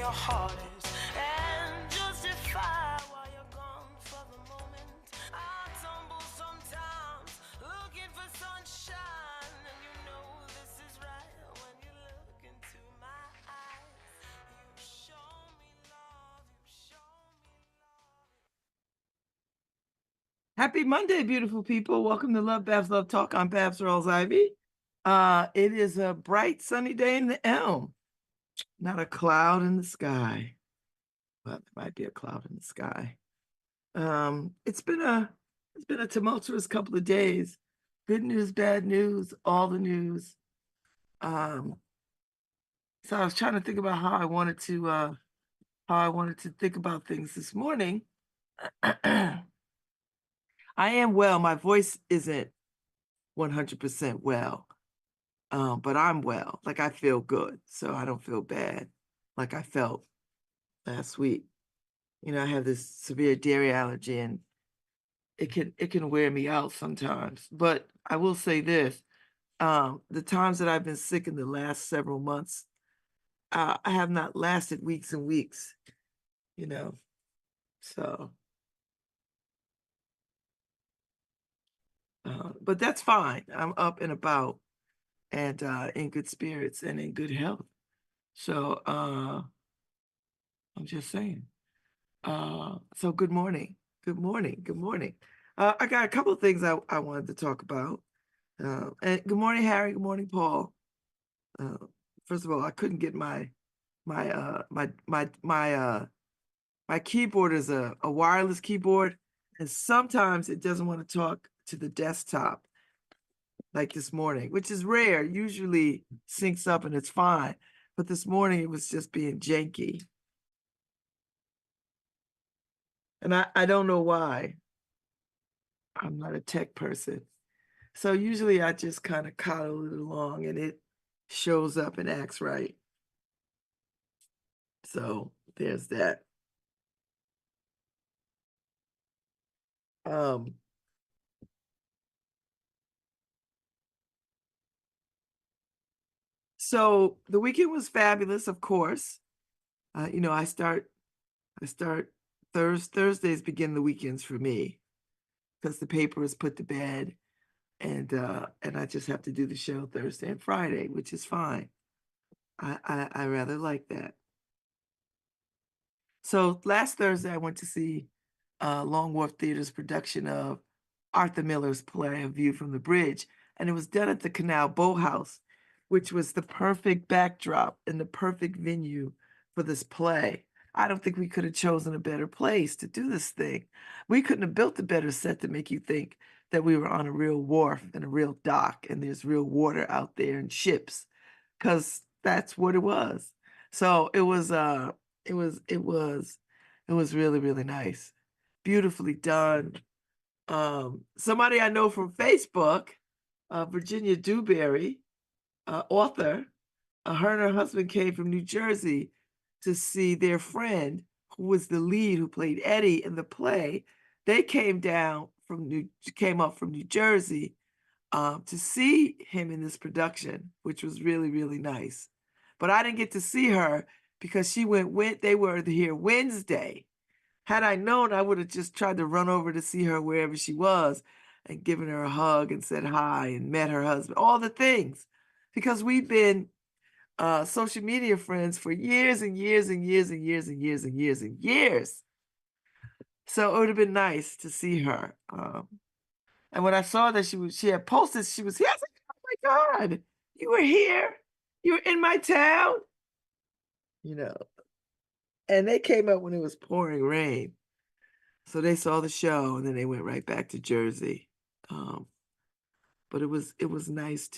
your heart is and justify why you're gone for the moment. I tumble sometimes looking for sunshine, and you know this is right when you look into my eyes. You show me love, you show me love. Happy Monday, beautiful people. Welcome to LoveBabz, LoveTalk. I'm Babz Rawls-Ivy. It is a bright, sunny day in the Elm. Not a cloud in the sky. Well, there might be a cloud in the sky. It's been a tumultuous couple of days. Good news, bad news, all the news. So I was trying to think about how I wanted to think about things this morning. I am well. My voice isn't 100% well. But I'm well. Like, I feel good, so I don't feel bad like I felt last week. You know, I have this severe dairy allergy, and it can wear me out sometimes. But I will say this, the times that I've been sick in the last several months, I have not lasted weeks and weeks, you know. So, but that's fine. I'm up and about and in good spirits and in good health. So, I'm just saying. So good morning. Good morning. Good morning. I got a couple of things I wanted to talk about. And good morning, Harry. Good morning, Paul. Uh, First of all, I couldn't get my keyboard is a wireless keyboard, and sometimes it doesn't want to talk to the desktop like this morning, which is rare. Usually syncs up and it's fine. But this morning it was just being janky. And I don't know why. I'm not a tech person. So usually I just kind of coddle it along and it shows up and acts right. So there's that. Um, so the weekend was fabulous, of course. You know, I start Thursdays begin the weekends for me because the paper is put to bed and I just have to do the show Thursday and Friday, which is fine. I rather like that. So last Thursday I went to see Long Wharf Theater's production of Arthur Miller's play A View from the Bridge, and it was done at the Canal Boathouse, which was the perfect backdrop and the perfect venue for this play. I don't think we could have chosen a better place to do this thing. We couldn't have built a better set to make you think that we were on a real wharf and a real dock and there's real water out there and ships, because that's what it was. So it was really, really nice. Beautifully done. Somebody I know from Facebook, Virginia Dewberry, author, her and her husband came from New Jersey to see their friend who was the lead, who played Eddie in the play. They came up from New Jersey to see him in this production, which was really, really nice. But I didn't get to see her because they were here Wednesday. Had I known, I would have just tried to run over to see her wherever she was and given her a hug and said hi and met her husband, all the things, because we've been social media friends for years and years and years and years and years and years and years. So it would have been nice to see her. And when I saw that she had posted, she was here, I was like, oh my God, you were here. You were in my town. You know, and they came up when it was pouring rain. So they saw the show and then they went right back to Jersey. But it was nice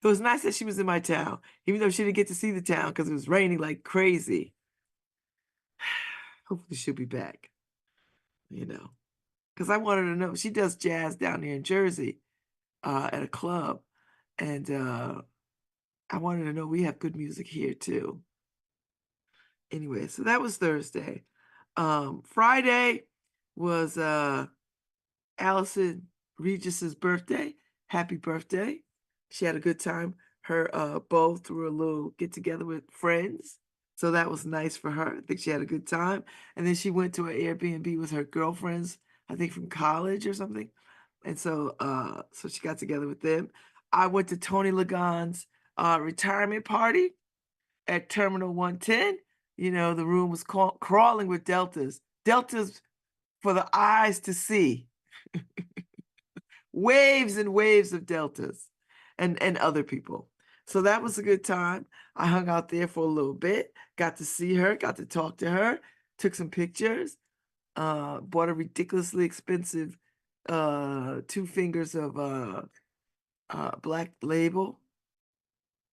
it was nice that she was in my town, even though she didn't get to see the town because it was raining like crazy. Hopefully she'll be back, you know, because I wanted to know. She does jazz down there in Jersey at a club. And I wanted to know we have good music here too. Anyway, so that was Thursday. Friday was Allison Regis's birthday. Happy birthday. She had a good time. her beau threw a little get together with friends. So that was nice for her. I think she had a good time. And then she went to an Airbnb with her girlfriends, I think from college or something. And so she got together with them. I went to Tony Ligon's retirement party at Terminal 110. You know, the room was crawling with deltas. Deltas for the eyes to see. Waves and waves of deltas and other people. So that was a good time. I hung out there for a little bit, got to see her, got to talk to her, took some pictures, bought a ridiculously expensive 2 fingers of Black Label.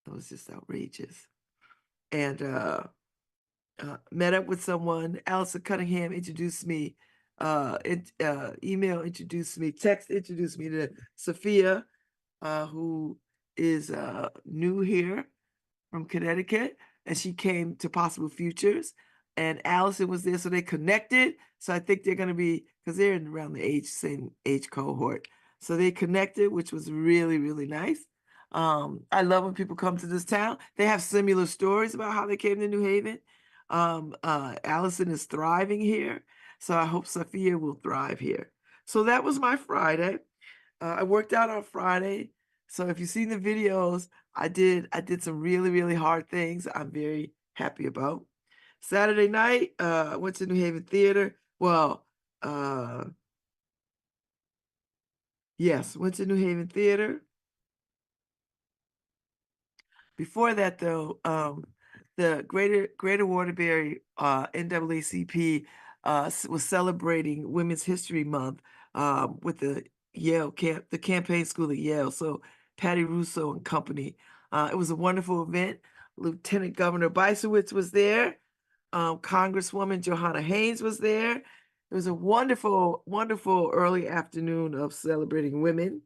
That was just outrageous. And met up with someone. Allison Cunningham introduced me, email introduced me, text introduced me to Sophia, who is new here from Connecticut, and she came to Possible Futures, and Allison was there, so they connected. So I think they're going to be, because they're in around the same age cohort, so they connected, which was really, really nice. I love when people come to this town. They have similar stories about how they came to New Haven. Allison is thriving here, so I hope Sophia will thrive here. So that was my Friday. I worked out on Friday. So if you've seen the videos, I did some really, really hard things I'm very happy about. Saturday night, I went to New Haven Theater. Well, yes, went to New Haven Theater. Before that, though, the Greater Waterbury NAACP was celebrating Women's History Month with the the campaign school at Yale. So Patty Russo and company. It was a wonderful event. Lieutenant Governor Bysewicz was there. Congresswoman Johanna Haynes was there. It was a wonderful, wonderful early afternoon of celebrating women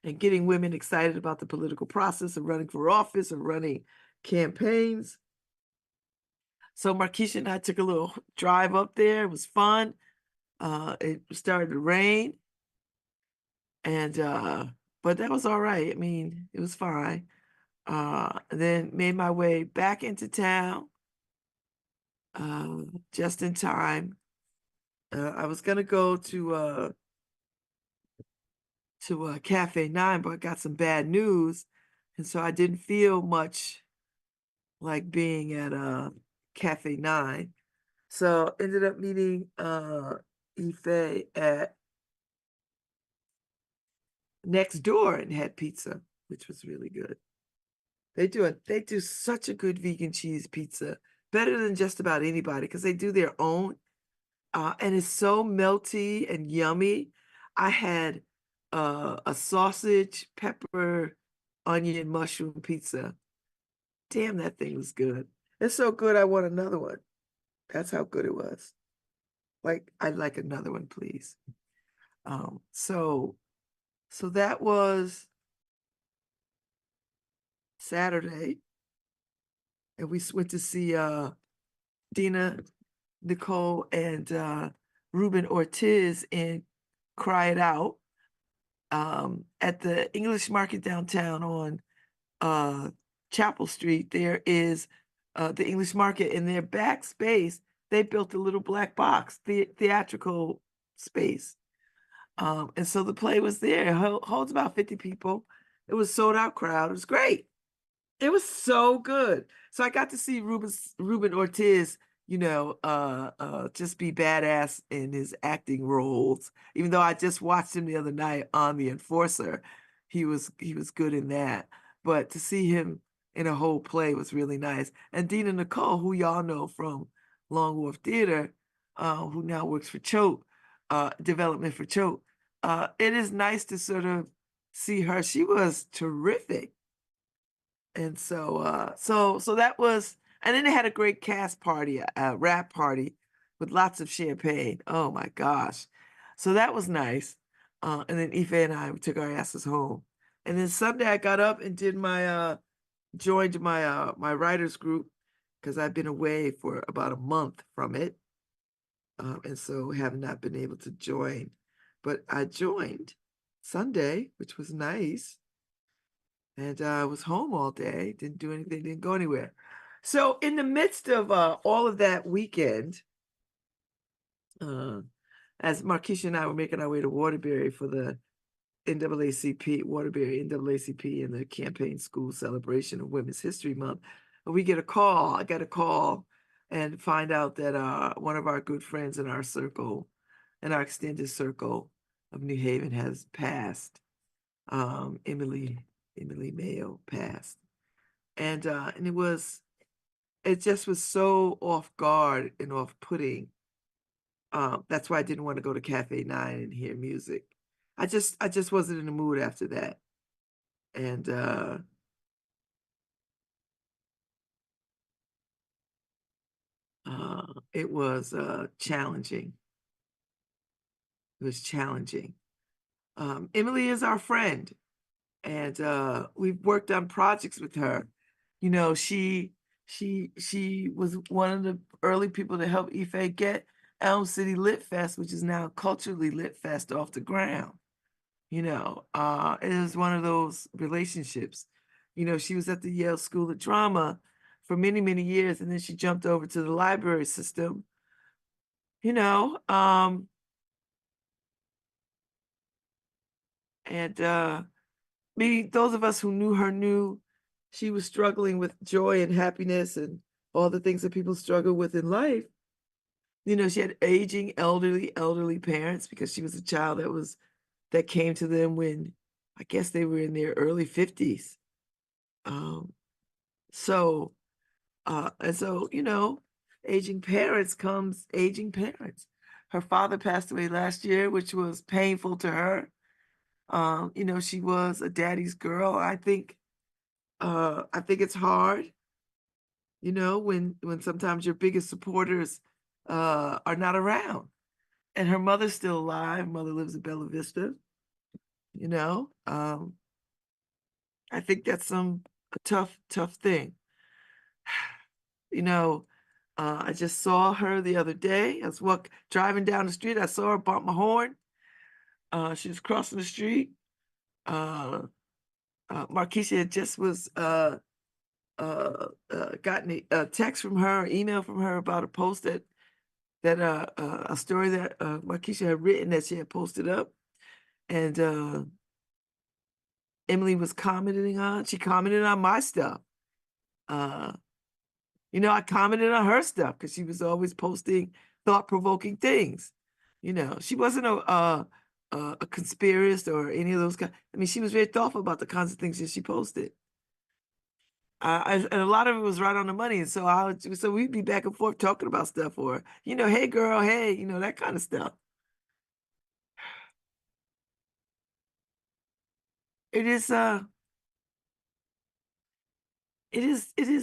and getting women excited about the political process of running for office and running campaigns. So Markeisha and I took a little drive up there. It was fun. It started to rain, and but that was all right. I mean, it was fine. Then made my way back into town just in time. I was gonna go to Cafe 9, but I got some bad news, and so I didn't feel much like being at Cafe 9. So ended up meeting Ife at next door and had pizza, which was really good. They do such a good vegan cheese pizza, better than just about anybody because they do their own. And it's so melty and yummy. I had a sausage, pepper, onion, mushroom pizza. Damn, that thing was good. It's so good, I want another one. That's how good it was. Like, I'd like another one, please. So that was Saturday, and we went to see Dina, Nicole, and Ruben Ortiz in Cry It Out at the English Market downtown on Chapel Street. There is the English Market. In their back space, they built a little black box, theatrical space. And so the play was there. It holds about 50 people. It was sold out crowd. It was great. It was so good. So I got to see Ruben Ortiz, just be badass in his acting roles. Even though I just watched him the other night on The Enforcer, he was good in that. But to see him in a whole play was really nice. And Dina Nicole, who y'all know from Long Wharf Theater, who now works for Choate, development for Choate. It is nice to sort of see her. She was terrific. And so that was, and then they had a great cast party, a wrap party with lots of champagne. Oh my gosh. So that was nice. And then Ife and I took our asses home. And then Sunday I got up and did joined my writers group because I've been away for about a month from it. And so have not been able to join. But I joined Sunday, which was nice. And I was home all day, didn't do anything, didn't go anywhere. So in the midst of all of that weekend, uh, as Markeisha and I were making our way to Waterbury for the NAACP, Waterbury NAACP and the campaign school celebration of Women's History Month, we get a call. I got a call and find out that one of our good friends in our circle, in our extended circle of New Haven, has passed. Emily Mayo passed, and it just was so off guard and off putting. That's why I didn't want to go to Cafe 9 and hear music. I just wasn't in the mood after that. And it was challenging. It was challenging. Emily is our friend, and we've worked on projects with her. You know, she was one of the early people to help Ife get Elm City Lit Fest, which is now Culturally Lit Fest, off the ground. It is one of those relationships. She was at the Yale School of Drama for many, many years, and then she jumped over to the library system. You know, and those of us who knew her knew she was struggling with joy and happiness and all the things that people struggle with in life. She had aging, elderly parents because she was a child that came to them when I guess they were in their early 50s. Um, so, aging parents comes aging parents. Her father passed away last year, which was painful to her. She was a daddy's girl. I think it's hard, when sometimes your biggest supporters are not around. And her mother's still alive. Mother lives in Bella Vista. I think that's a tough thing. I just saw her the other day. I was driving down the street. I saw her, bump my horn. She was crossing the street. Markeisha had just gotten a text from her, email from her about a post a story that Markeisha had written that she had posted up, and Emily was commenting on. She commented on my stuff. I commented on her stuff because she was always posting thought-provoking things. She wasn't a conspiracist or any of those guys. I mean, she was very thoughtful about the kinds of things that she posted. And a lot of it was right on the money. And so we'd be back and forth talking about stuff, or, hey girl, hey, that kind of stuff. It is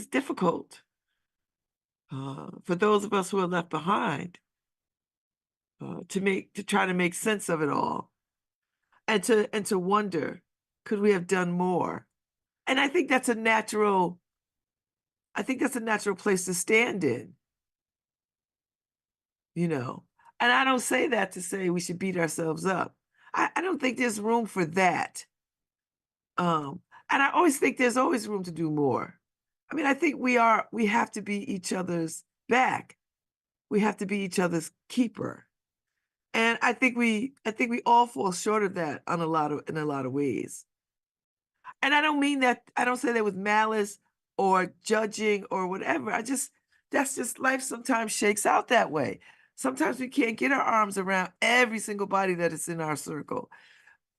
difficult for those of us who are left behind to try to make sense of it all, and to wonder, could we have done more? And I think that's a natural place to stand in, and I don't say that to say we should beat ourselves up. I don't think there's room for that. And I always think there's always room to do more. I mean, I think we have to be each other's back. We have to be each other's keeper. And I think we all fall short of that in a lot of ways. And I don't say that with malice or judging or whatever. That's just life sometimes shakes out that way. Sometimes we can't get our arms around every single body that is in our circle.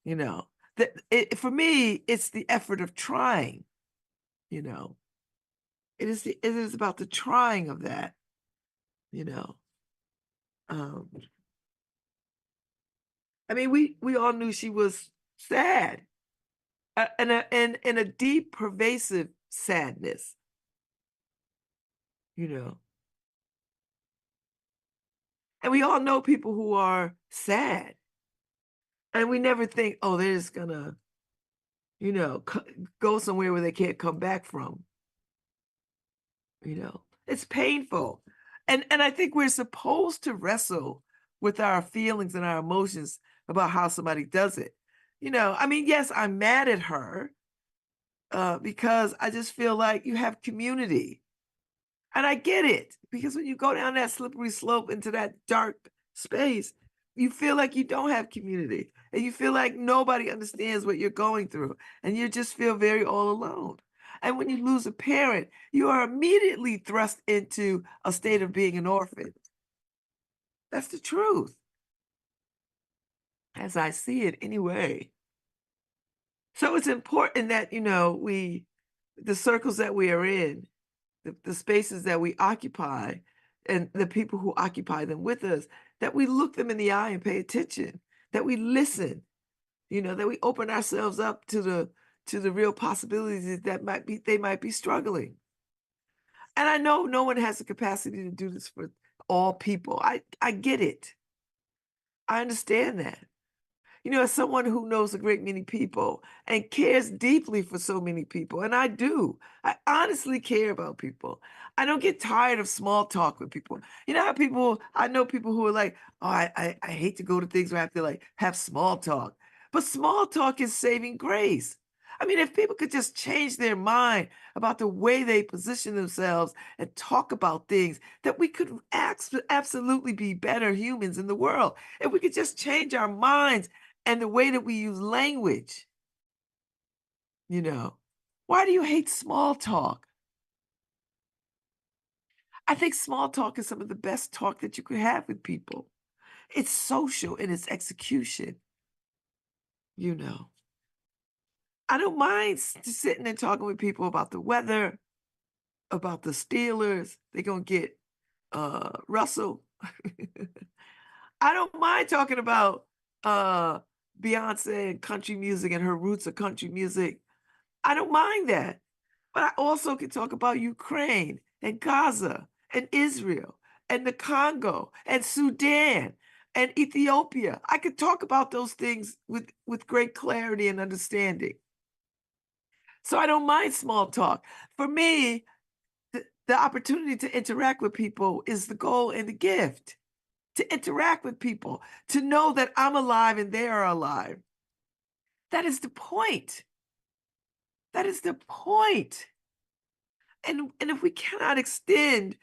For me, it's the effort of trying. It is about the trying of that. I mean, we all knew she was sad, and a deep, pervasive sadness. And we all know people who are sad, and we never think, oh, they're just gonna, go somewhere where they can't come back from. It's painful. And I think we're supposed to wrestle with our feelings and our emotions about how somebody does it. I mean, yes, I'm mad at her, because I just feel like you have community. And I get it, because when you go down that slippery slope into that dark space, you feel like you don't have community, and you feel like nobody understands what you're going through, and you just feel very all alone. And when you lose a parent, you are immediately thrust into a state of being an orphan. That's the truth, as I see it anyway. So it's important that, the circles that we are in, the spaces that we occupy, and the people who occupy them with us, that we look them in the eye and pay attention, that we listen, that we open ourselves up to the real possibilities that they might be struggling. And I know no one has the capacity to do this for all people. I get it. I understand that. As someone who knows a great many people and cares deeply for so many people, and I do, I honestly care about people. I don't get tired of small talk with people. You know how I know people who are like, oh, I hate to go to things where I have to like have small talk. But small talk is saving grace. I mean, if people could just change their mind about the way they position themselves and talk about things, that we could absolutely be better humans in the world. If we could just change our minds and the way that we use language, you know. Why do you hate small talk? I think small talk is some of the best talk that you could have with people. It's social in its execution, you know. I don't mind sitting and talking with people about the weather, about the Steelers. They're going to get Russell. I don't mind talking about uh, Beyonce and country music and her roots of country music. I don't mind that. But I also can talk about Ukraine and Gaza and Israel and the Congo and Sudan and Ethiopia. I could talk about those things with great clarity and understanding. So I don't mind small talk. For me, the opportunity to interact with people is the goal and the gift. To interact with people, to know that I'm alive and they are alive. That is the point. That is the point. And if we cannot extend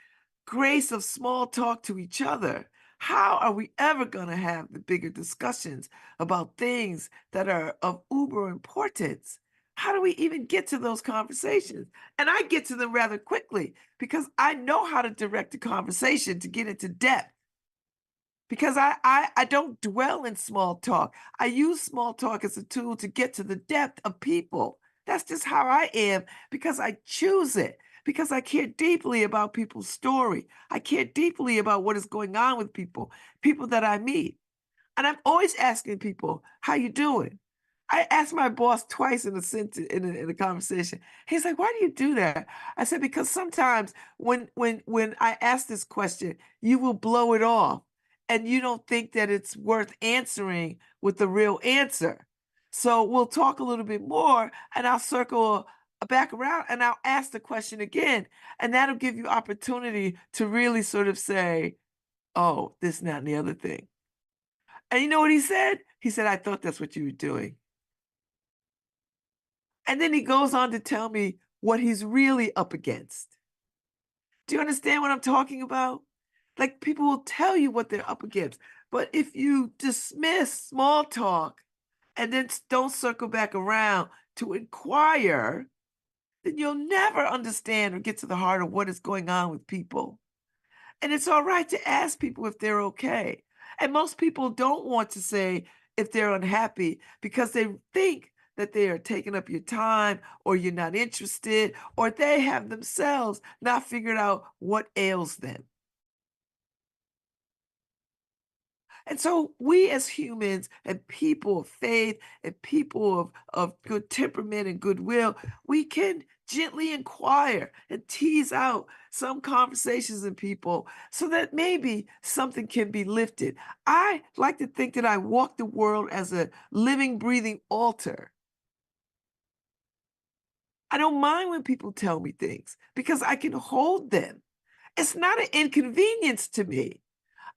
grace of small talk to each other, how are we ever going to have the bigger discussions about things that are of uber importance? How do we even get to those conversations? And I get to them rather quickly because I know how to direct a conversation to get into depth. Because I don't dwell in small talk. I use small talk as a tool to get to the depth of people. That's just how I am because I choose it, because I care deeply about people's story. I care deeply about what is going on with people that I meet. And I'm always asking people, how you doing? I asked my boss twice in a sentence in a conversation. He's like, "Why do you do that?" I said, "Because sometimes when I ask this question, you will blow it off, and you don't think that it's worth answering with the real answer. So we'll talk a little bit more, and I'll circle back around, and I'll ask the question again, and that'll give you opportunity to really sort of say, 'Oh, this, and that, and the other thing.'" And you know what he said? He said, "I thought that's what you were doing." And then he goes on to tell me what he's really up against. Do you understand what I'm talking about? Like people will tell you what they're up against. But if you dismiss small talk and then don't circle back around to inquire, then you'll never understand or get to the heart of what is going on with people. And it's all right to ask people if they're okay. And most people don't want to say if they're unhappy because they think that they are taking up your time or you're not interested or they have themselves not figured out what ails them. And so we as humans and people of faith and people of good temperament and goodwill, we can gently inquire and tease out some conversations in people so that maybe something can be lifted. I like to think that I walk the world as a living, breathing altar. I don't mind when people tell me things because I can hold them. It's not an inconvenience to me.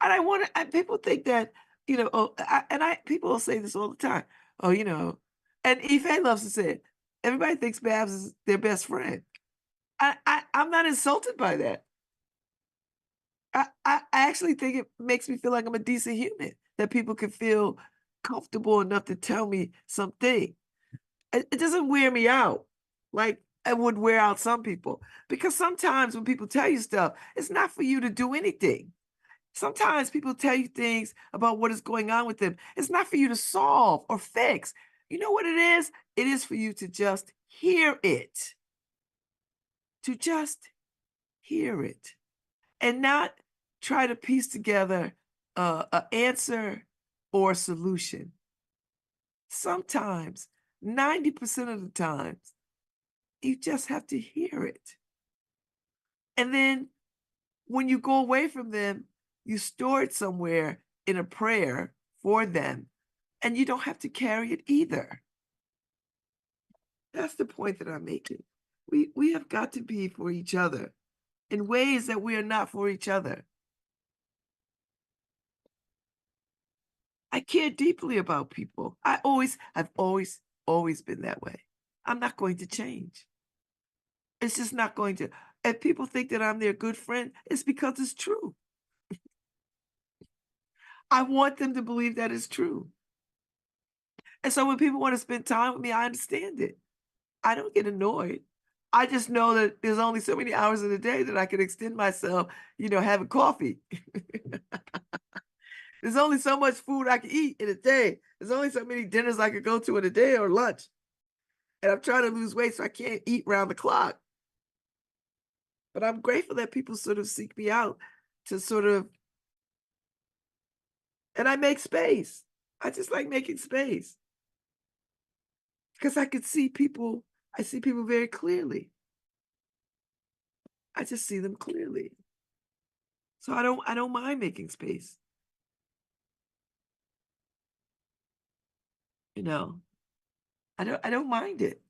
And I want to, people think that, people will say this all the time. Oh, and Ife loves to say it. Everybody thinks Babz is their best friend. I'm not insulted by that. I actually think it makes me feel like I'm a decent human, that people can feel comfortable enough to tell me something. It doesn't wear me out like it would wear out some people. Because sometimes when people tell you stuff, it's not for you to do anything. Sometimes people tell you things about what is going on with them. It's not for you to solve or fix. You know what it is? It is for you to just hear it, to just hear it, and not try to piece together an answer or a solution. Sometimes, 90% of the times, you just have to hear it. And then when you go away from them, you store it somewhere in a prayer for them, and you don't have to carry it either. That's the point that I'm making. We have got to be for each other in ways that we are not for each other. I care deeply about people. I've always been that way. I'm not going to change. It's just not going to. If people think that I'm their good friend, it's because it's true. I want them to believe that it's true. And so when people want to spend time with me, I understand it. I don't get annoyed. I just know that there's only so many hours in the day that I can extend myself, having coffee. There's only so much food I can eat in a day. There's only so many dinners I could go to in a day or lunch. And I'm trying to lose weight, so I can't eat round the clock. But I'm grateful that people sort of seek me out to and I make space. I just like making space because I see people very clearly. I just see them clearly. So I don't mind making space. You know, I don't mind it.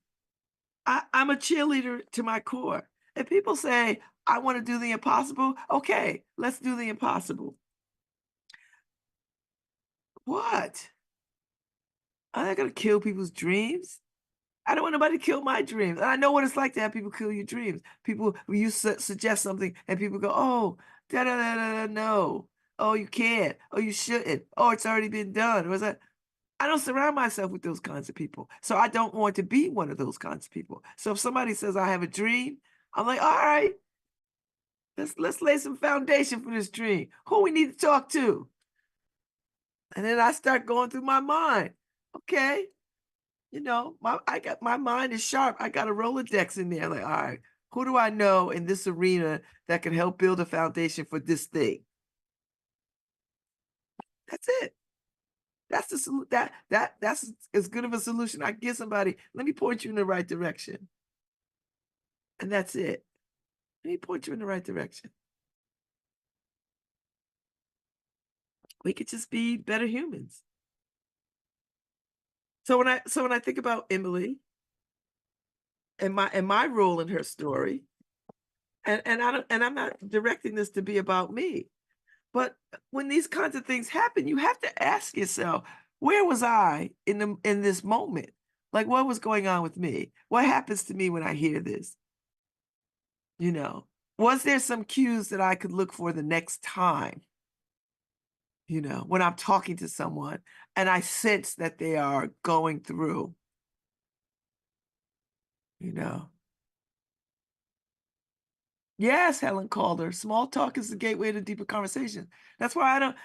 I'm a cheerleader to my core. If people say, I want to do the impossible, okay, let's do the impossible. What? I'm not gonna kill people's dreams. I don't want nobody to kill my dreams. And I know what it's like to have people kill your dreams. People, when you suggest something and people go, oh, da da da da da, no. Oh, you can't. Oh, you shouldn't. Oh, it's already been done. Was that? I don't surround myself with those kinds of people. So I don't want to be one of those kinds of people. So if somebody says I have a dream, I'm like, all right, let's lay some foundation for this dream. Who we need to talk to? And then I start going through my mind. Okay, my mind is sharp. I got a Rolodex in there. Like, all right, who do I know in this arena that can help build a foundation for this thing? That's it. That's the that's as good of a solution I can give somebody. Let me point you in the right direction. And that's it. Let me point you in the right direction. We could just be better humans. So when I think about Emily and my role in her story, and I'm not directing this to be about me, but when these kinds of things happen, you have to ask yourself, where was I in this moment? Like what was going on with me? What happens to me when I hear this? You know, was there some cues that I could look for the next time? When I'm talking to someone and I sense that they are going through, you know. Yes, Helen Calder. Small talk is the gateway to deeper conversation. That's why I don't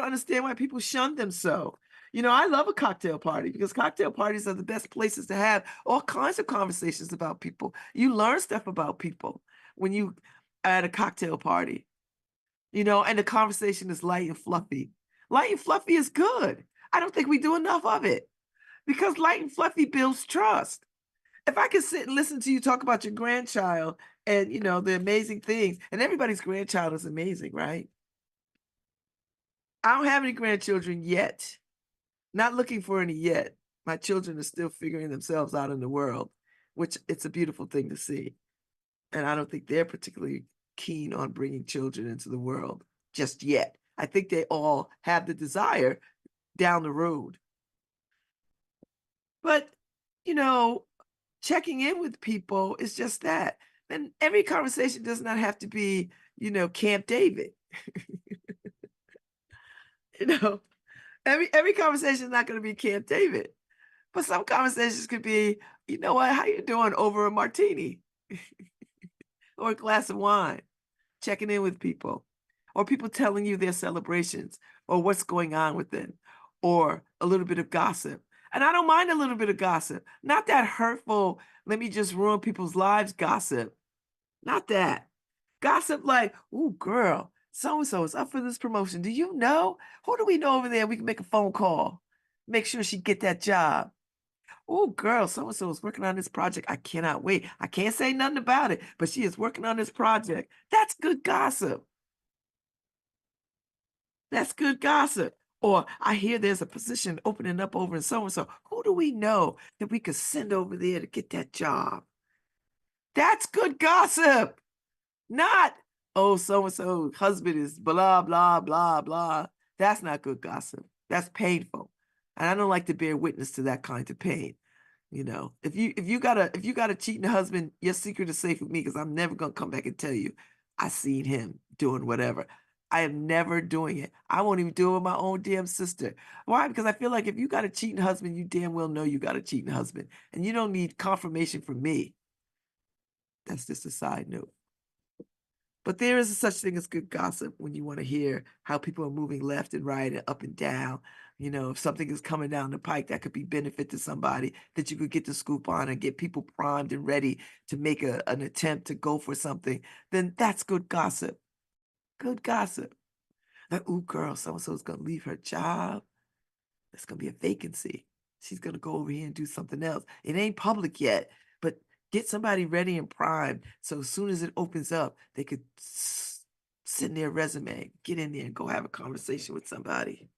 understand why people shun them so. I love a cocktail party because cocktail parties are the best places to have all kinds of conversations about people. You learn stuff about people when you at a cocktail party, and the conversation is light and fluffy. Light and fluffy is good. I don't think we do enough of it because light and fluffy builds trust. If I could sit and listen to you talk about your grandchild and the amazing things, and everybody's grandchild is amazing, right? I don't have any grandchildren yet. Not looking for any yet. My children are still figuring themselves out in the world, which it's a beautiful thing to see. And I don't think they're particularly keen on bringing children into the world just yet. I think they all have the desire down the road. But, you know, checking in with people is just that. And every conversation does not have to be, Camp David. You know, every conversation is not going to be Camp David, but some conversations could be, you know what, how you doing over a martini or a glass of wine, checking in with people, or people telling you their celebrations or what's going on with them, or a little bit of gossip. And I don't mind a little bit of gossip, not that hurtful, let me just ruin people's lives gossip. Not that. Gossip like, "Ooh, girl, so and so is up for this promotion. Do you know? Who do we know over there? We can make a phone call. Make sure she get that job. Oh, girl, so and so is working on this project. I cannot wait. I can't say nothing about it, but she is working on this project." That's good gossip. That's good gossip. Or I hear there's a position opening up over in so and so. Who do we know that we could send over there to get that job? That's good gossip. Not, oh, so and so husband is blah, blah, blah, blah. That's not good gossip. That's painful. And I don't like to bear witness to that kind of pain. If you got a cheating husband, your secret is safe with me because I'm never gonna come back and tell you I seen him doing whatever. I am never doing it. I won't even do it with my own damn sister. Why? Because I feel like if you got a cheating husband, you damn well know you got a cheating husband. And you don't need confirmation from me. That's just a side note. But there is a such thing as good gossip when you want to hear how people are moving left and right and up and down. If something is coming down the pike that could be benefit to somebody that you could get the scoop on and get people primed and ready to make an attempt to go for something, then that's good gossip. Good gossip. Like, ooh, girl, so-and-so is going to leave her job. There's going to be a vacancy. She's going to go over here and do something else. It ain't public yet, but get somebody ready and primed so as soon as it opens up, they could send their resume, get in there and go have a conversation with somebody.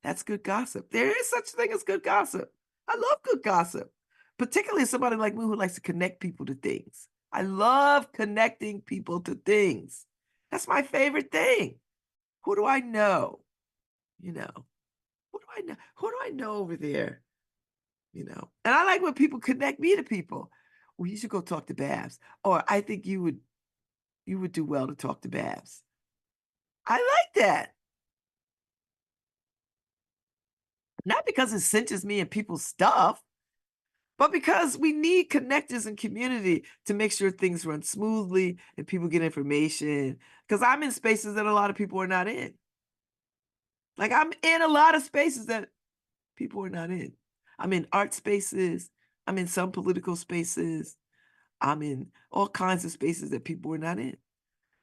That's good gossip. There is such a thing as good gossip. I love good gossip, particularly somebody like me who likes to connect people to things. I love connecting people to things. That's my favorite thing. Who do I know? You know, who do I know? Who do I know over there? And I like when people connect me to people. Well, you should go talk to Babz. Or I think you would do well to talk to Babz. I like that. Not because it cinches me and people's stuff, but because we need connectors and community to make sure things run smoothly and people get information. Because I'm in spaces that a lot of people are not in. Like I'm in a lot of spaces that people are not in. I'm in art spaces. I'm in some political spaces. I'm in all kinds of spaces that people are not in.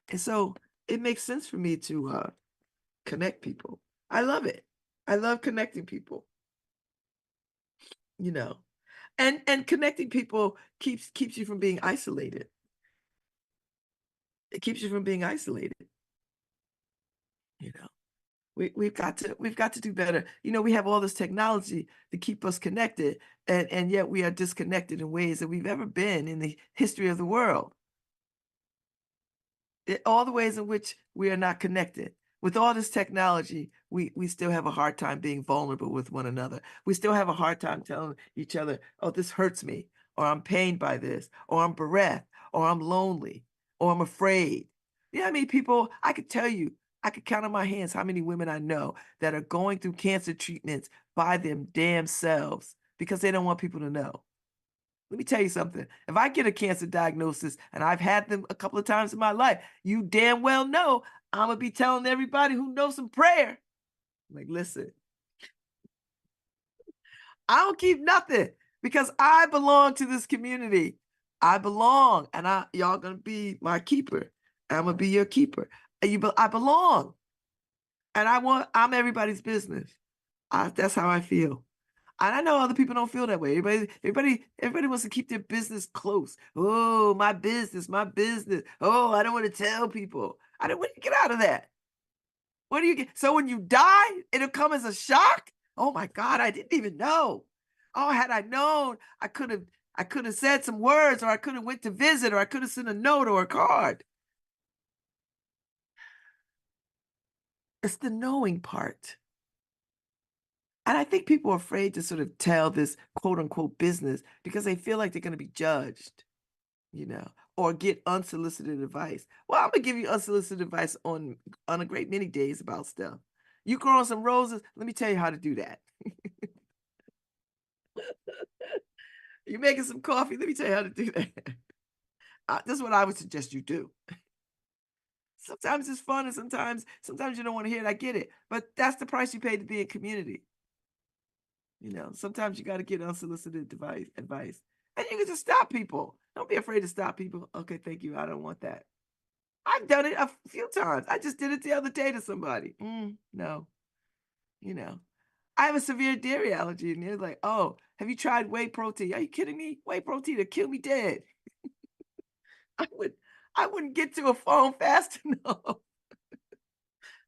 And so it makes sense for me to connect people. I love it. I love connecting people, you know. And connecting people keeps you from being isolated. It keeps you from being isolated, you know. We've got to do better. We have all this technology to keep us connected, and yet we are disconnected in ways that we've ever been in the history of the world. All the ways in which we are not connected. With all this technology, we still have a hard time being vulnerable with one another. We still have a hard time telling each other, oh, this hurts me, or I'm pained by this, or I'm bereft, or I'm lonely, or I'm afraid. I mean, people, I could tell you, I could count on my hands how many women I know that are going through cancer treatments by them damn selves because they don't want people to know. Let me tell you something. If I get a cancer diagnosis, and I've had them a couple of times in my life, you damn well know I'm going to be telling everybody who knows some prayer. Like, listen, I don't keep nothing because I belong to this community. I belong, and y'all going to be my keeper. I'm going to be your keeper. I belong, and I'm everybody's business. That's how I feel. And I know other people don't feel that way. Everybody wants to keep their business close. Oh, my business, my business. Oh, I don't want to tell people. I don't want to get out of that. What do you get? So when you die, it'll come as a shock. Oh my God, I didn't even know. Oh, had I known, I could have said some words, or I could have went to visit, or I could have sent a note or a card. It's the knowing part. And I think people are afraid to sort of tell this quote unquote business because they feel like they're going to be judged, you know, or get unsolicited advice. Well, I'm gonna give you unsolicited advice on a great many days about stuff. You growing some roses? Let me tell you how to do that. You making some coffee? Let me tell you how to do that. This is what I would suggest you do. Sometimes it's fun, and sometimes you don't want to hear it. I get it, but that's the price you pay to be in community. You know, sometimes you got to get unsolicited advice, and you can just stop people. Don't be afraid to stop people. Okay, thank you. I don't want that. I've done it a few times. I just did it the other day to somebody. No, you know, I have a severe dairy allergy, and they're like, "Oh, have you tried whey protein?" Are you kidding me? Whey protein to kill me dead. I would, I wouldn't get to a phone fast enough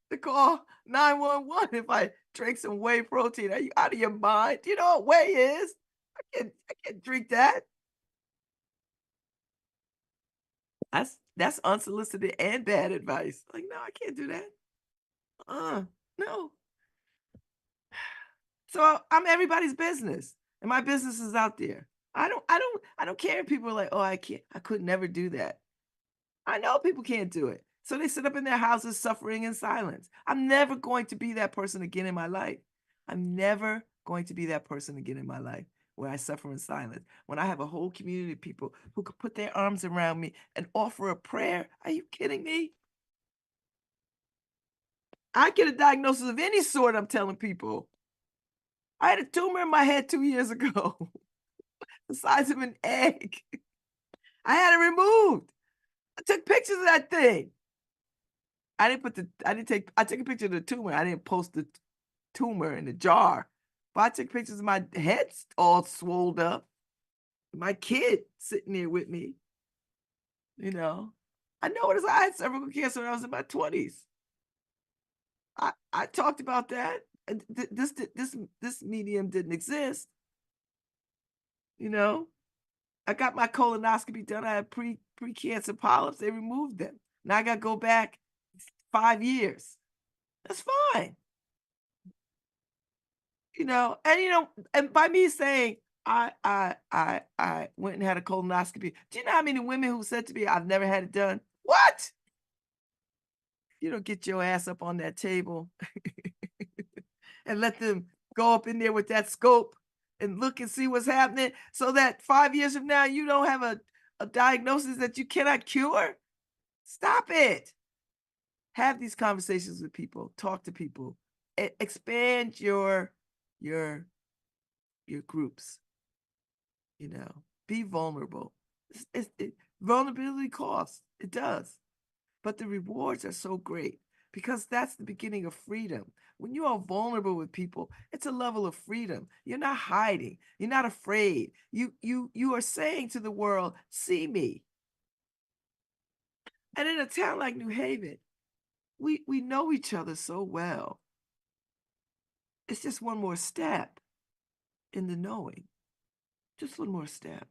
to call 911 if I drank some whey protein. Are you out of your mind? Do you know what whey is? I can't drink that. That's unsolicited and bad advice. Like, no, I can't do that. No. So I'm everybody's business, and my business is out there. I don't care if people are like, "Oh, I could never do that." I know people can't do it. So they sit up in their houses suffering in silence. I'm never going to be that person again in my life. I'm never going to be that person again in my life where I suffer in silence. When I have a whole community of people who could put their arms around me and offer a prayer. Are you kidding me? I get a diagnosis of any sort, I'm telling people. I had a tumor in my head 2 years ago, the size of an egg. I had it removed. I took pictures of that thing. I took a picture of the tumor. I didn't post the tumor in the jar. But I took pictures of my head all swolled up. My kid sitting there with me, you know. I know what it is. I had cervical cancer when I was in my 20s. I talked about that. And this medium didn't exist, you know. I got my colonoscopy done. I had pre-cancer polyps. They removed them. Now I got to go back 5 years. That's fine. And by me saying I went and had a colonoscopy. Do you know how many women who said to me, "I've never had it done"? What? You don't get your ass up on that table and let them go up in there with that scope and look and see what's happening so that 5 years from now you don't have a diagnosis that you cannot cure? Stop it. Have these conversations with people, talk to people, expand your groups, be vulnerable. Vulnerability costs, it does, but the rewards are so great because that's the beginning of freedom. When you are vulnerable with people, it's a level of freedom. You're not hiding. You're not afraid. You are saying to the world, "See me." And in a town like New Haven, we know each other so well. It's just one more step in the knowing. Just one more step.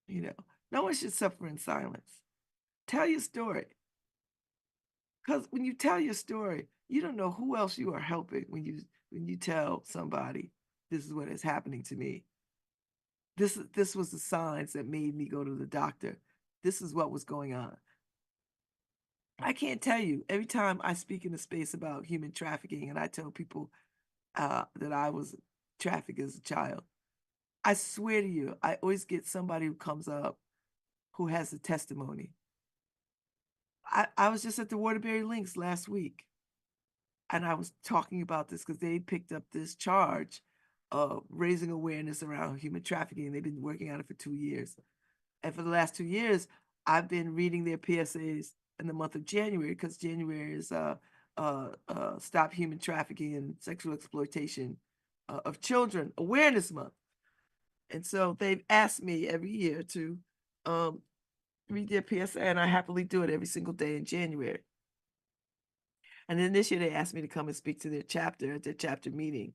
You know, no one should suffer in silence. Tell your story. Because when you tell your story, you don't know who else you are helping when you tell somebody, "This is what is happening to me. This was the signs that made me go to the doctor. This is what was going on." I can't tell you, every time I speak in a space about human trafficking and I tell people that I was trafficked as a child, I swear to you, I always get somebody who comes up who has a testimony. I was just at the Waterbury Links last week, and I was talking about this because they picked up this charge of raising awareness around human trafficking, and they've been working on it for 2 years. And for the last 2 years, I've been reading their PSAs in the month of January because January is Stop Human Trafficking and Sexual Exploitation of Children Awareness Month. And so they've asked me every year to read their PSA, and I happily do it every single day in January. And then this year they asked me to come and speak to their chapter at their chapter meeting.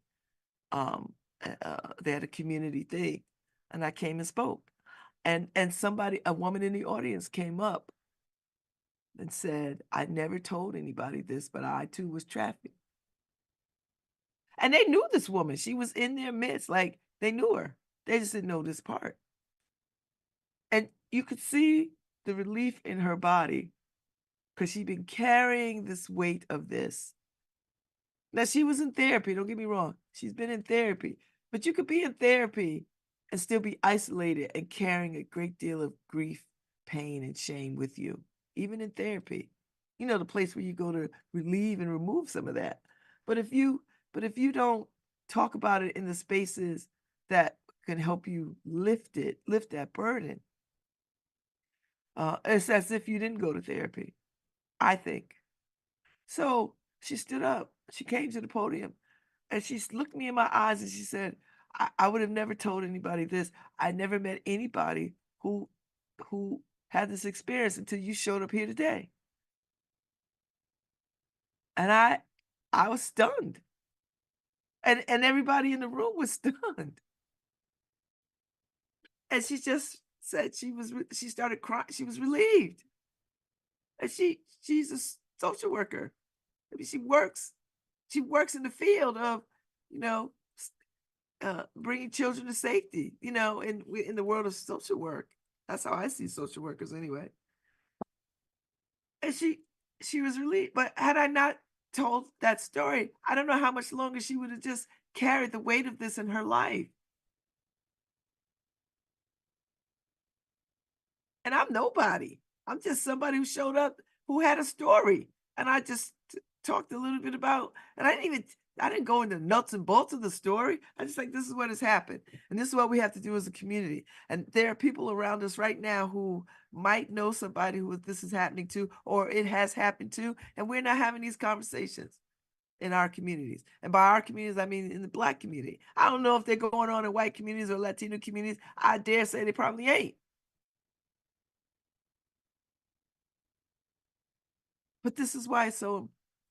They had a community thing, and I came and spoke. And a woman in the audience came up and said, "I never told anybody this, but I too was trafficked." And they knew this woman. She was in their midst. Like they knew her. They just didn't know this part. And you could see the relief in her body because she'd been carrying this weight of this. Now, she was in therapy, don't get me wrong. She's been in therapy, but you could be in therapy and still be isolated and carrying a great deal of grief, pain, and shame with you, even in therapy. You know, the place where you go to relieve and remove some of that. But if you don't talk about it in the spaces that can help you lift that burden, it's as if you didn't go to therapy, I think. So she stood up. She came to the podium and looked me in my eyes and she said, I would have never told anybody this. I never met anybody who had this experience until you showed up here today. And I was stunned. And everybody in the room was stunned. And she just said she started crying. She was relieved. And she's a social worker. I mean, she works in the field of, you know, bringing children to safety, you know, in the world of social work. That's how I see social workers anyway. And she was relieved. But had I not told that story, I don't know how much longer she would have just carried the weight of this in her life. And I'm nobody. I'm just somebody who showed up who had a story. And I just talked a little bit about, and I didn't go into nuts and bolts of the story. I just like, this is what has happened. And this is what we have to do as a community. And there are people around us right now who might know somebody who this is happening to, or it has happened to, and we're not having these conversations in our communities. And by our communities, I mean in the Black community. I don't know if they're going on in white communities or Latino communities. I dare say they probably ain't. But this is why it's so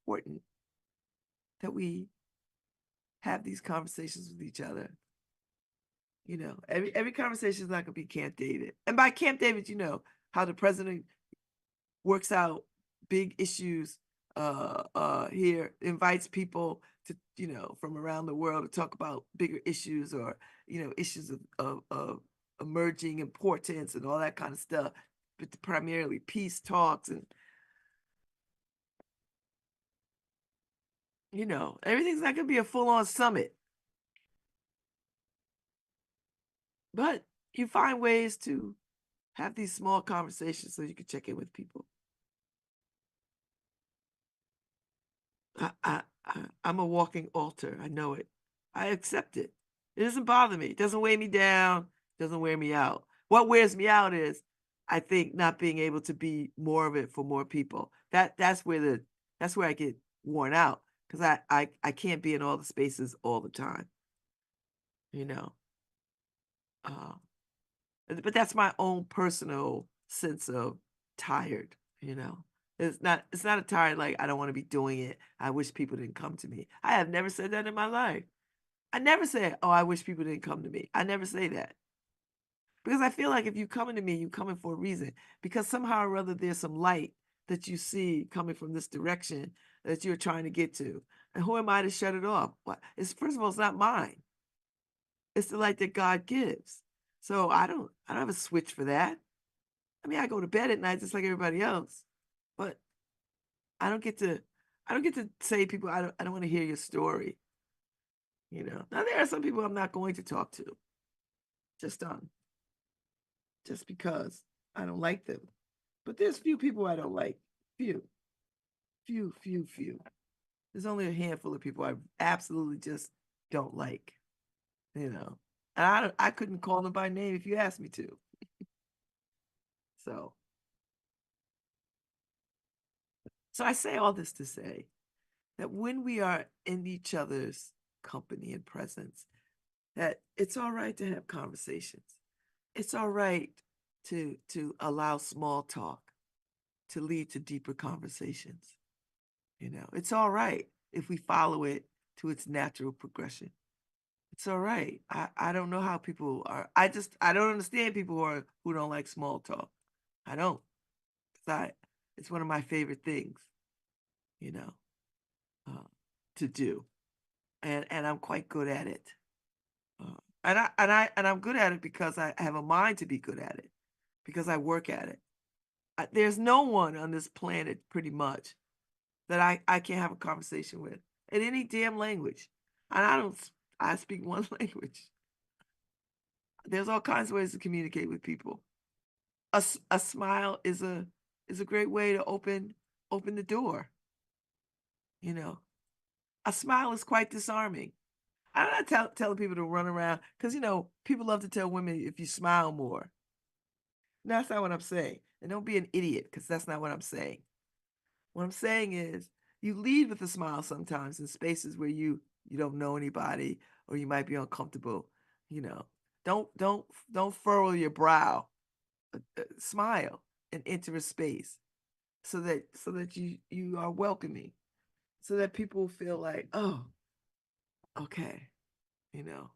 important that we have these conversations with each other. You know, every conversation is not going to be Camp David. And by Camp David, you know, how the president works out big issues here, invites people to, you know, from around the world to talk about bigger issues or, you know, issues of emerging importance and all that kind of stuff, but primarily peace talks and, you know, everything's not going to be a full-on summit. But you find ways to have these small conversations so you can check in with people. I'm a walking altar. I know it. I accept it. It doesn't bother me. It doesn't weigh me down. It doesn't wear me out. What wears me out is, I think, not being able to be more of it for more people. That's where I get worn out because I can't be in all the spaces all the time. You know. But that's my own personal sense of tired, you know. It's not a tired like I don't want to be doing it. I wish people didn't come to me. I have never said that in my life. I never say, "Oh, I wish people didn't come to me." I never say that. Because I feel like if you coming to me, you coming for a reason. Because somehow or other there's some light that you see coming from this direction that you're trying to get to. And who am I to shut it off? What? It's first of all, it's not mine. It's the light that God gives. So I don't have a switch for that. I mean, I go to bed at night just like everybody else, but I don't get to say to people, I don't want to hear your story. You know. Now there are some people I'm not going to talk to. Just because I don't like them. But there's few people I don't like. Few. There's only a handful of people I absolutely just don't like. You know. And I couldn't call them by name if you asked me to. So I say all this to say that when we are in each other's company and presence, that it's all right to have conversations. It's all right to allow small talk to lead to deeper conversations. You know, it's all right if we follow it to its natural progression. It's all right. I don't know how people are. I don't understand people who don't like small talk. I don't. It's one of my favorite things, you know, to do. and I'm quite good at it. And I'm good at it because I have a mind to be good at it, because I work at it. There's no one on this planet pretty much that I can't have a conversation with in any damn language. And I speak one language. There's all kinds of ways to communicate with people. A smile is a great way to open the door, you know. A smile is quite disarming. I'm not telling people to run around because people love to tell women if you smile more. No, that's not what I'm saying. And don't be an idiot because that's not what I'm saying. What I'm saying is you lead with a smile sometimes in spaces where you don't know anybody or you might be uncomfortable, you know. Don't furrow your brow. Smile and enter a space so that you are welcoming, so that people feel like, oh, okay, you know.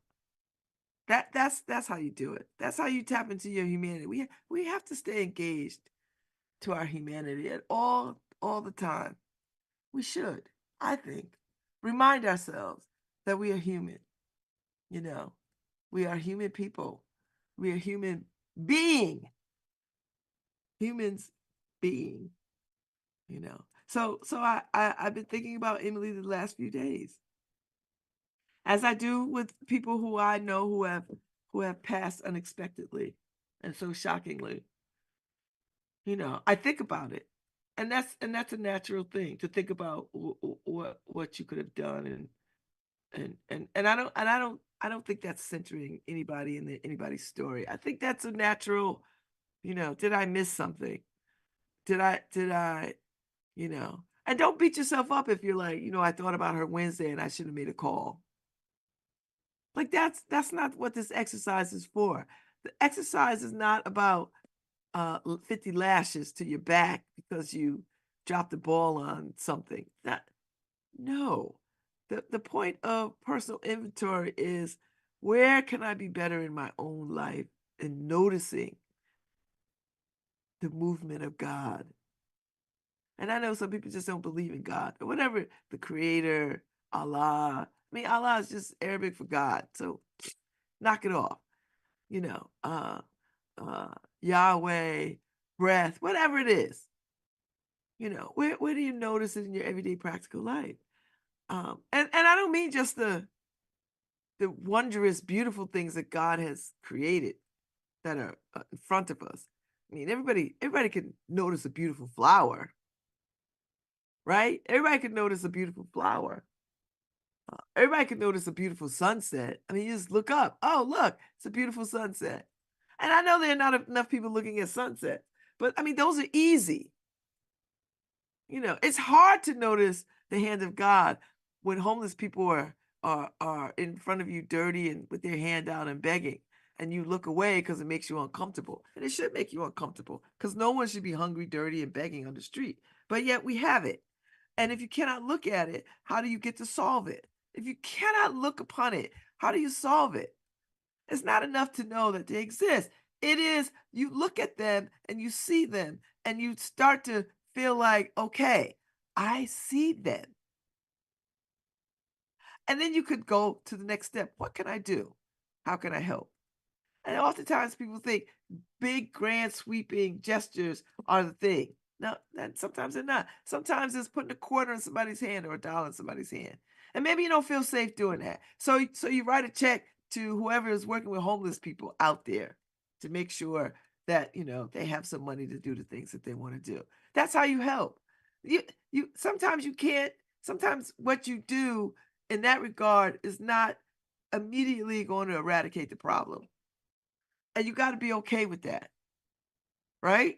That's how you do it. That's how you tap into your humanity. We have to stay engaged to our humanity at all the time. We should, I think, remind ourselves that we are human. You know, we are human people. We are human being. Humans being. You know. I've been thinking about Emily the last few days, as I do with people who I know who have passed unexpectedly and so shockingly. I think about it, and that's a natural thing to think about what you could have done, and I don't think that's centering anybody in anybody's story. I think that's a natural. Did I miss something? Did I and don't beat yourself up if you're like, I thought about her Wednesday and I should have made a call. Like that's not what this exercise is for. The exercise is not about 50 lashes to your back because you dropped the ball on something. No. The point of personal inventory is, where can I be better in my own life, and noticing the movement of God. And I know some people just don't believe in God or whatever, the creator, Allah. I mean, Allah is just Arabic for God. So knock it off. You know, uh, Yahweh, breath, whatever it is. Where do you notice it in your everyday practical life? And I don't mean just the wondrous, beautiful things that God has created that are in front of us. I mean, everybody can notice a beautiful flower, right? Everybody can notice a beautiful flower. Everybody can notice a beautiful sunset. I mean, you just look up. Oh, look, it's a beautiful sunset. And I know there are not enough people looking at sunsets, but I mean, those are easy. It's hard to notice the hand of God when homeless people are in front of you dirty and with their hand out and begging, and you look away because it makes you uncomfortable. And it should make you uncomfortable because no one should be hungry, dirty, and begging on the street. But yet we have it. And if you cannot look at it, how do you get to solve it? If you cannot look upon it, how do you solve it? It's not enough to know that they exist. It is, you look at them and you see them and you start to feel like, okay, I see them. And then you could go to the next step. What can I do? How can I help? And oftentimes people think big, grand, sweeping gestures are the thing. No, sometimes they're not. Sometimes it's putting a quarter in somebody's hand or a dollar in somebody's hand. And maybe you don't feel safe doing that. So you write a check to whoever is working with homeless people out there to make sure that, they have some money to do the things that they want to do. That's how you help. You sometimes you can't, sometimes what you do in that regard is not immediately going to eradicate the problem. And you got to be okay with that, right?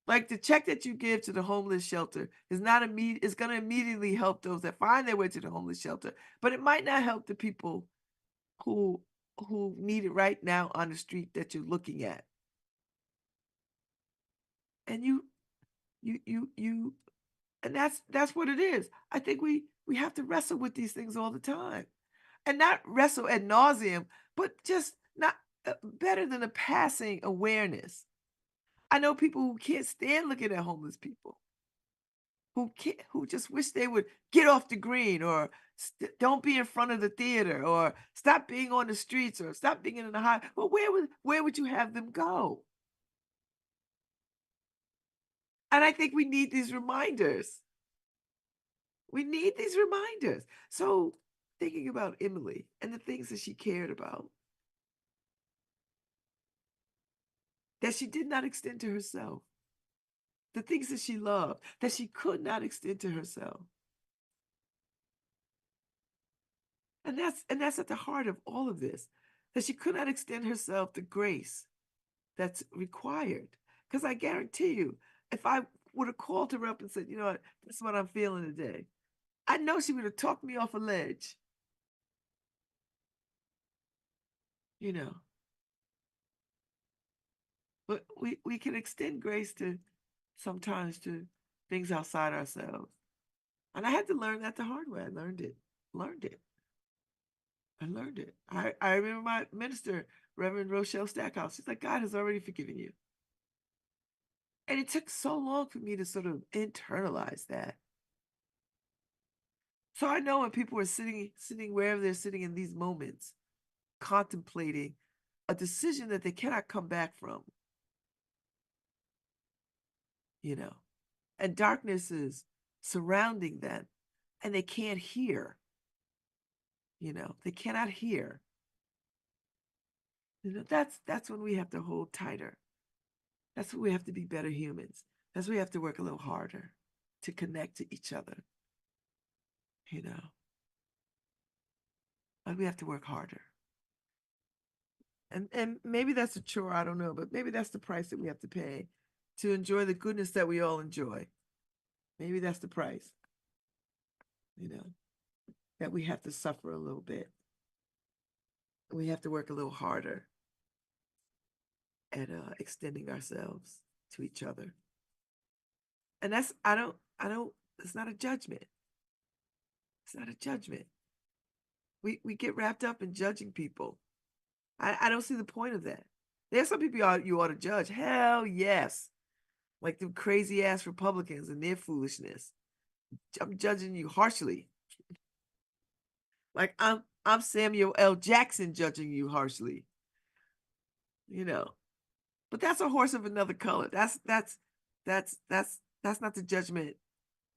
Like the check that you give to the homeless shelter is not immediate. It's going to immediately help those that find their way to the homeless shelter, but it might not help the people who need it right now on the street that you're looking at. And you, and that's what it is. I think we have to wrestle with these things all the time, and not wrestle ad nauseum, but just not better than a passing awareness. I know people who can't stand looking at homeless people, who just wish they would get off the green, or don't be in front of the theater, or stop being on the streets, or stop being in the high. Well, where would you have them go? And I think we need these reminders. We need these reminders. So thinking about Emily and the things that she cared about, that she did not extend to herself, the things that she loved, that she could not extend to herself. And that's at the heart of all of this, that she could not extend herself the grace that's required. Because I guarantee you, if I would have called her up and said, you know what, this is what I'm feeling today, I know she would have talked me off a ledge. You know, but we can extend grace to sometimes to things outside ourselves. And I had to learn that the hard way. I learned it. Learned it. I learned it. I remember my minister, Reverend Rochelle Stackhouse. She's like, God has already forgiven you. And it took so long for me to sort of internalize that. So I know when people are sitting wherever they're sitting in these moments, contemplating a decision that they cannot come back from, you know, and darkness is surrounding them and they can't hear, they cannot hear. That's when we have to hold tighter. That's when we have to be better humans. That's when we have to work a little harder to connect to each other, and we have to work harder. And maybe that's a chore, I don't know, but maybe that's the price that we have to pay to enjoy the goodness that we all enjoy. Maybe that's the price, that we have to suffer a little bit. We have to work a little harder at extending ourselves to each other. And that's, I don't, it's not a judgment. It's not a judgment. We get wrapped up in judging people. I don't see the point of that. There's some people you ought to judge. Hell yes. Like the crazy ass Republicans and their foolishness. I'm judging you harshly. Like I'm Samuel L. Jackson judging you harshly. But that's a horse of another color. That's not the judgment.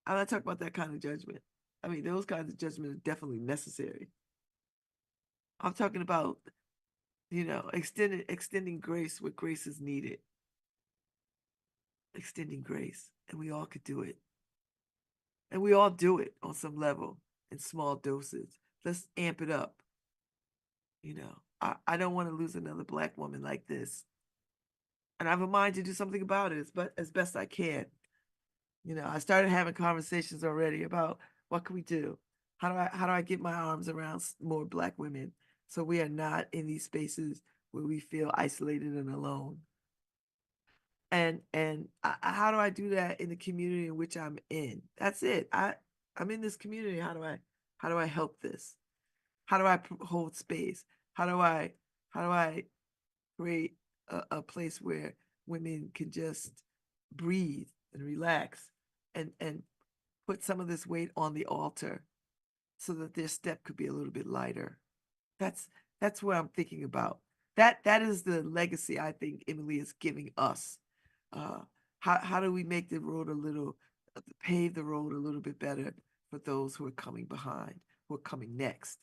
I'm not talking about that kind of judgment. I mean, those kinds of judgment are definitely necessary. I'm talking about, extending grace where grace is needed. Extending grace, and we all could do it. And we all do it on some level in small doses. Let's amp it up. I don't want to lose another Black woman like this. And I have a mind to do something about it, but as best I can. I started having conversations already about what can we do? How do I get my arms around more Black women so we are not in these spaces where we feel isolated and alone? And how do I do that in the community in which I'm in? That's it. I'm in this community. How do I help this? How do I hold space? How do I create a place where women can just breathe and relax and put some of this weight on the altar so that their step could be a little bit lighter? That's what I'm thinking about. That is the legacy I think Emily is giving us. How do we make the road pave the road a little bit better for those who are coming behind, who are coming next?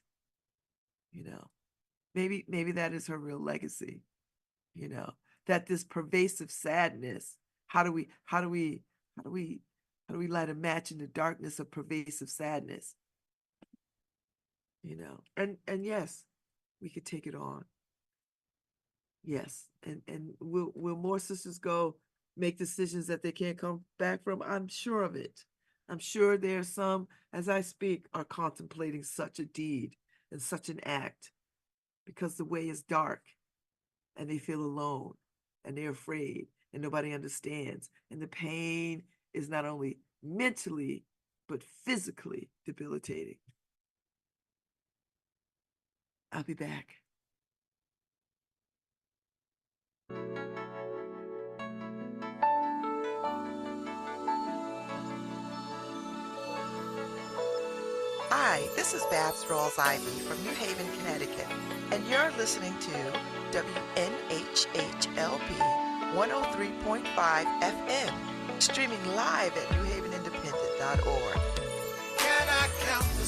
Maybe that is her real legacy. That this pervasive sadness, how do we light a match in the darkness of pervasive sadness? And yes, we could take it on. Yes, and will more sisters go make decisions that they can't come back from? I'm sure of it. I'm sure there are some, as I speak, are contemplating such a deed and such an act because the way is dark and they feel alone and they're afraid and nobody understands. And the pain is not only mentally, but physically debilitating. I'll be back. Hi, this is Babz Rawls-Ivy from New Haven, Connecticut, and you're listening to WNHHLP 103.5 FM, streaming live at newhavenindependent.org. Can I count the